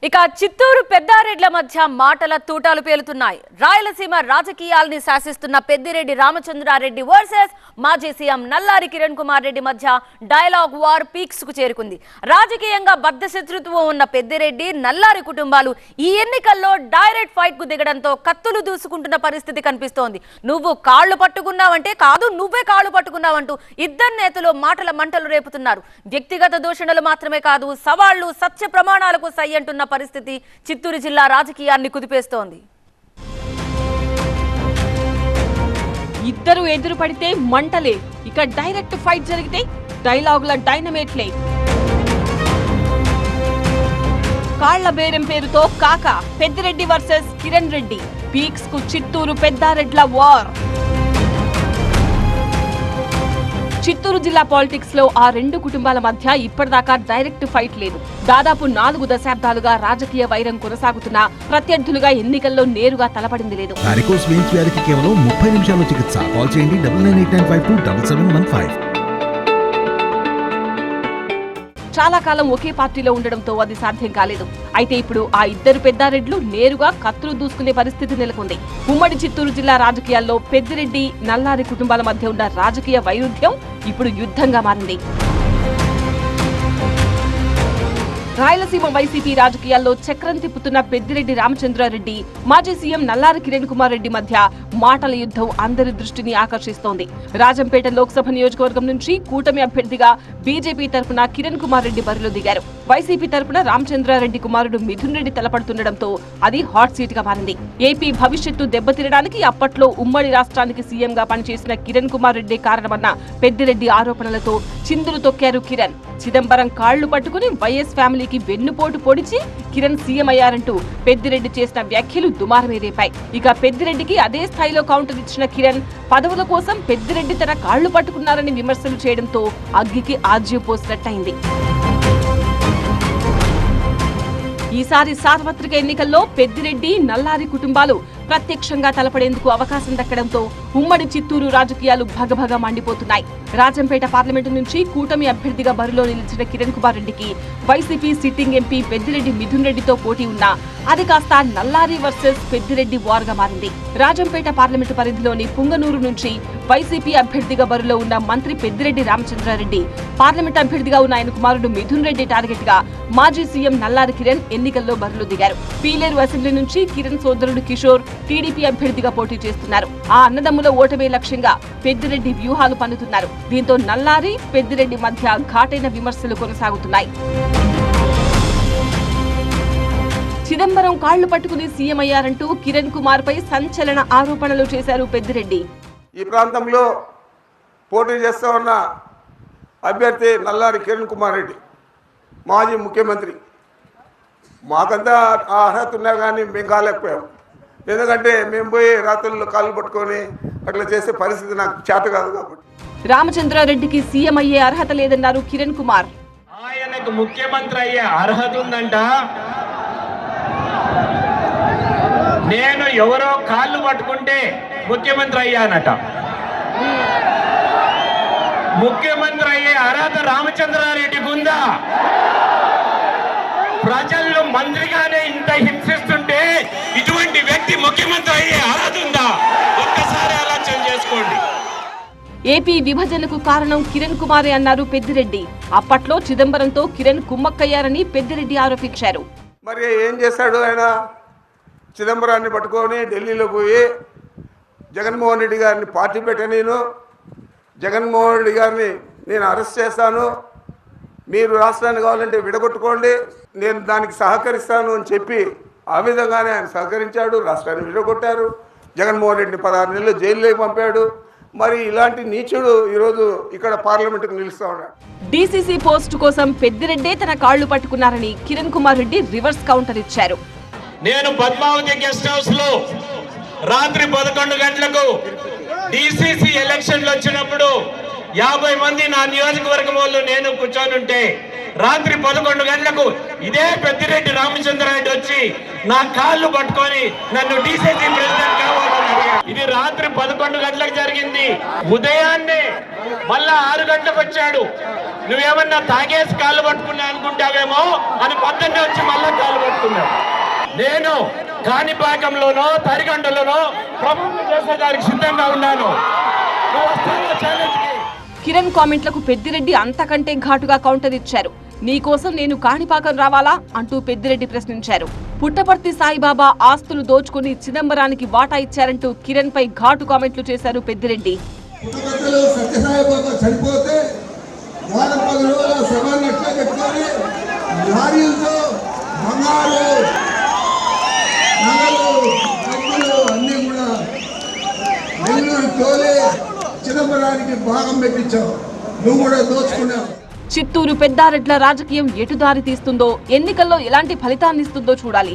ఇక చిత్తూరు పెద్దారెడ్ల మధ్య మాటల తూటాలు పేలుతున్నాయి. రాయలసీమ రాజకీయాల్ని శాసిస్తున్న పెద్దిరెడ్డి రామచంద్రారెడ్డి వర్సెస్ మాజీ సీఎం నల్లారి కిరణ్ కుమార్ రెడ్డి మధ్య డైలాగ్ వార్ పీక్స్ కు చేరుకుంది. రాజకీయంగా బద్ధశత్రుత్వం ఉన్న పెద్దిరెడ్డి నల్లారి కుటుంబాలు ఈ ఎన్నికల్లో డైరెక్ట్ ఫైట్ కు దిగడంతో కత్తులు దూసుకుంటున్న పరిస్థితి కనిపిస్తోంది. నువ్వు కాళ్లు పట్టుకున్నావంటే కాదు, నువ్వే కాళ్లు పట్టుకున్నావంటూ ఇద్దరు నేతలు మాటల మంటలు రేపుతున్నారు. వ్యక్తిగత దూషణలు మాత్రమే కాదు, సవాళ్లు, సత్య ప్రమాణాలకు సై అంటున్న పరిస్థితి చిత్తూరు జిల్లా రాజకీయాన్ని కుదిపేస్తోంది. ఇద్దరు ఎదురు పడితే మంటలే, ఇక డైరెక్ట్ ఫైట్ జరిగితే డైలాగుల డైనమేట్లే. కాళ్ల బేరం పేరుతో కాక పెద్దిరెడ్డి వర్సెస్ కిరణ్ రెడ్డి, పీక్స్ కు చిత్తూరు పెద్దారెడ్ల వార్. చిత్తూరు జిల్లా పాలిటిక్స్ లో ఆ రెండు కుటుంబాల మధ్య ఇప్పటిదాకా డైరెక్ట్ ఫైట్ లేదు. దాదాపు 4 దశాబ్దాలుగా రాజకీయ వైరం కొనసాగుతున్న ప్రత్యర్థులుగా ఎన్నికల్లో నేరుగా తలపడింది లేదు. కేవలం 30 నిమిషాల్లో చికిత్స. కాల్ చేయండి 9989527715. చాలా కాలం ఒకే పార్టీలో ఉండడంతో అది సాధ్యం కాలేదు. అయితే ఇప్పుడు ఆ ఇద్దరు పెద్దారెడ్లు నేరుగా కత్తులు దూసుకునే పరిస్థితి నెలకొంది. ఉమ్మడి చిత్తూరు జిల్లా రాజకీయాల్లో పెద్దిరెడ్డి, నల్లారి కుటుంబాల మధ్య ఉన్న రాజకీయ వైరుధ్యం ఇప్పుడు యుద్ధంగా మారింది. రాయలసీమ వైసీపీ రాజకీయాల్లో చక్రం తిప్పుతున్న పెద్దిరెడ్డి రామచంద్రారెడ్డి, మాజీ సీఎం నల్లారి కిరణ్ కుమార్ రెడ్డి మధ్య మాటల యుద్ధం అందరి దృష్టిని ఆకర్షిస్తోంది. రాజంపేట లోక్సభ నియోజకవర్గం నుంచి కూటమి అభ్యర్థిగా బీజేపీ తరఫున కిరణ్ కుమార్ రెడ్డి బరిలో దిగారు. వైసీపీ తరఫున రామచంద్రారెడ్డి కుమారుడు మిథున్ రెడ్డి తలపడుతుండటంతో అది హాట్ సీట్ గా మారింది. ఏపీ భవిష్యత్తు దెబ్బతినడానికి అప్పట్లో ఉమ్మడి రాష్ట్రానికి సీఎంగా పనిచేసిన కిరణ్ కుమార్ రెడ్డి కారణమన్న పెద్దిరెడ్డి ఆరోపణలతో చిందులు తొక్కారు కిరణ్. చిదంబరం కాళ్లు పట్టుకుని వైఎస్ ఫ్యామిలీకి వెన్నుపోటు పొడిచి కిరణ్ సీఎం అయ్యారంటూ పెద్దిరెడ్డి చేసిన వ్యాఖ్యలు దుమారమే రేపాయి. ఇక పెద్దిరెడ్డికి అదే స్థాయిలో కౌంటర్ ఇచ్చిన కిరణ్ పదవుల కోసం పెద్దిరెడ్డి తన కాళ్లు పట్టుకున్నారని విమర్శలు చేయడంతో అగ్గికి ఆజ్యం పోసినట్టయింది. ఈసారి సార్వత్రిక ఎన్నికల్లో పెద్దిరెడ్డి, నల్లారి కుటుంబాలు ప్రత్యక్షంగా తలపడేందుకు అవకాశం దక్కడంతో ఉమ్మడి చిత్తూరు రాజకీయాలు భగభగ మండిపోతున్నాయి. రాజంపేట పార్లమెంటు నుంచి కూటమి అభ్యర్థిగా బరిలో నిలిచిన కిరణ్ కుమార్ రెడ్డికి YCP sitting MP Peddireddy Mithun రెడ్డితో పోటీ ఉన్నా అది కాస్త నల్లారి వర్సెస్ పెద్దిరెడ్డి వార్ గా మారింది. రాజంపేట పార్లమెంటు పరిధిలోని పుంగనూరు నుంచి వైసీపీ అభ్యర్థిగా బరిలో ఉన్న మంత్రి పెద్దిరెడ్డి రామచంద్రారెడ్డి, పార్లమెంట్ అభ్యర్థిగా ఉన్న ఆయన కుమారుడు మిథున్ రెడ్డి టార్గెట్ గా మాజీ సీఎం నల్లారి కిరణ్ ఎన్నికల్లో బరిలో దిగారు. పీలేరు అసెంబ్లీ నుంచి కిరణ్ సోదరుడు కిషోర్ టీడీపీ అభ్యర్థిగా పోటీ చేస్తున్నారు. ఆ అన్నదమ్ముల ఓటమే లక్ష్యంగా పెద్దిరెడ్డి వ్యూహాలు పన్నుతున్నారు. దీంతో నల్లారి, పెద్దిరెడ్డి మధ్య ఘాటైన విమర్శలు కొనసాగుతున్నాయి. చిదంబరం కాళ్లు పట్టుకుని సీఎం అయ్యారంటూ కిరణ్ కుమార్ పై సంచలన ఆరోపణలు చేశారు పెద్దిరెడ్డి. ఈ ప్రాంతంలో పోటీ చేస్తూ ఉన్న అభ్యర్థి నల్లారి కిరణ్ కుమార్ రెడ్డి, మాజీ ముఖ్యమంత్రి. మాకంతా ఆ అర్హత ఉన్నా కానీ మేము కాలేకపోయాం. ఎందుకంటే మేము పోయి రాత్రుల్లో కాళ్ళు పట్టుకొని అట్లా చేసే పరిస్థితి నాకు చేత కాదు కాబట్టి. రామచంద్రారెడ్డికి సీఎం అయ్యే అర్హత లేదన్నారు కిరణ్ కుమార్. ఆయనకు ముఖ్యమంత్రి అయ్యే అర్హత ఉందంట. నేను ఎవరో కాళ్ళు పట్టుకుంటే ముఖ్యమంత్రి అయ్యానట. ముఖ్యమంత్రి అయ్యే అర్హత రామచంద్రారెడ్డికి ఉందా? ప్రజలు మంత్రిగానే ఇంత హింసిస్తుంటే ఇటువంటి వ్యక్తి ముఖ్యమంత్రి అయ్యే అర్హత ఉందా? ఒక్కసారి ఆలోచన చేసుకోండి. ఏపీ విభజనకు కారణం కిరణ్ కుమారే అన్నారు పెద్దిరెడ్డి. అప్పట్లో చిదంబరంతో కిరణ్ కుమ్మక్కయ్యారని పెద్దిరెడ్డి ఆరోపించారు. మరి ఏం చేశాడు ఆయన? చిదంబరాన్ని పట్టుకొని ఢిల్లీలో పోయి జగన్మోహన్ రెడ్డి గారిని పార్టీ పెట్టనీను, జగన్మోహన్ రెడ్డి గారిని నేను అరెస్ట్ చేస్తాను, మీరు రాష్ట్రాన్ని కావాలంటే విడగొట్టుకోండి, నేను దానికి సహకరిస్తాను అని చెప్పి ఆ విధంగానే ఆయన సహకరించాడు. రాష్ట్రాన్ని విడగొట్టారు. జగన్మోహన్ రెడ్డిని 16 నెలలు జైల్లోకి పంపాడు. మరి ఇలాంటి నీచుడు ఈరోజు ఇక్కడ పార్లమెంటుకు నిలుస్తా ఉన్నాడు. డీసీసీ పోస్టు కోసం పెద్దిరెడ్డే తన కాళ్లు పట్టుకున్నారని కిరణ్ కుమార్ రెడ్డి రివర్స్ కౌంటర్ ఇచ్చారు. నేను పద్మావతి గెస్ట్ హౌస్ లో రాత్రి 11 గంటలకు డీసీసీ ఎలక్షన్లు వచ్చినప్పుడు 50 మంది నా నియోజకవర్గం వాళ్ళు నేను కూర్చొని ఉంటే రాత్రి 11 గంటలకు ఇదే పెద్దిరెడ్డి రామచంద్రారెడ్డి వచ్చి నా కాళ్ళు పట్టుకొని నన్ను డీసీసీ ప్రెసిడెంట్ కావాలని అడిగాడు. ఇది రాత్రి 11 గంటలకు జరిగింది. ఉదయాన్నే మళ్ళా 6 గంటలకు వచ్చాడు. నువ్వేమన్నా తాగేసి కాళ్ళు పట్టుకున్నా అనుకుంటావేమో అని 12 వచ్చి మళ్ళా కాళ్ళు పట్టుకున్నాడు. చేసుకున్నాం. నేను కాణిపాకంలోనో తరిగంటలోనో ప్రభుత్వం చేసేదానికి సిద్ధంగా ఉన్నాను. నువ్వు వస్తావా ఛాలెంజ్కి? కిరణ్ కామెంట్లకు పెద్దిరెడ్డి అంతకంటే ఘాటుగా కౌంటర్ ఇచ్చారు. నీకోసం నేను కాణిపాకం రావాలా అంటూ పెద్దిరెడ్డి ప్రశ్నించారు. పుట్టపర్తి సాయిబాబా ఆస్తులు దోచుకుని చిదంబరానికి వాటా ఇచ్చారంటూ కిరణ్ పై ఘాటు కామెంట్లు చేశారు పెద్దిరెడ్డి. పుట్టపర్తిలో సత్యసాయిబాబా చనిపోతే వారం 10 రోజుల శవాన్ని ఎట్లా పెట్టుకొని లారీలతో బంగారు నగలు డబ్బులు అన్నీ కూడా నెల్లూరు తోలి చిదంబరానికి భాగం పెట్టించావు. నువ్వు కూడా దోచుకున్నావు. చిత్తూరు పెద్దారెడ్ల రాజకీయం ఎటు దారి తీస్తుందో, ఎన్నికల్లో ఎలాంటి ఫలితాన్నిస్తుందో చూడాలి.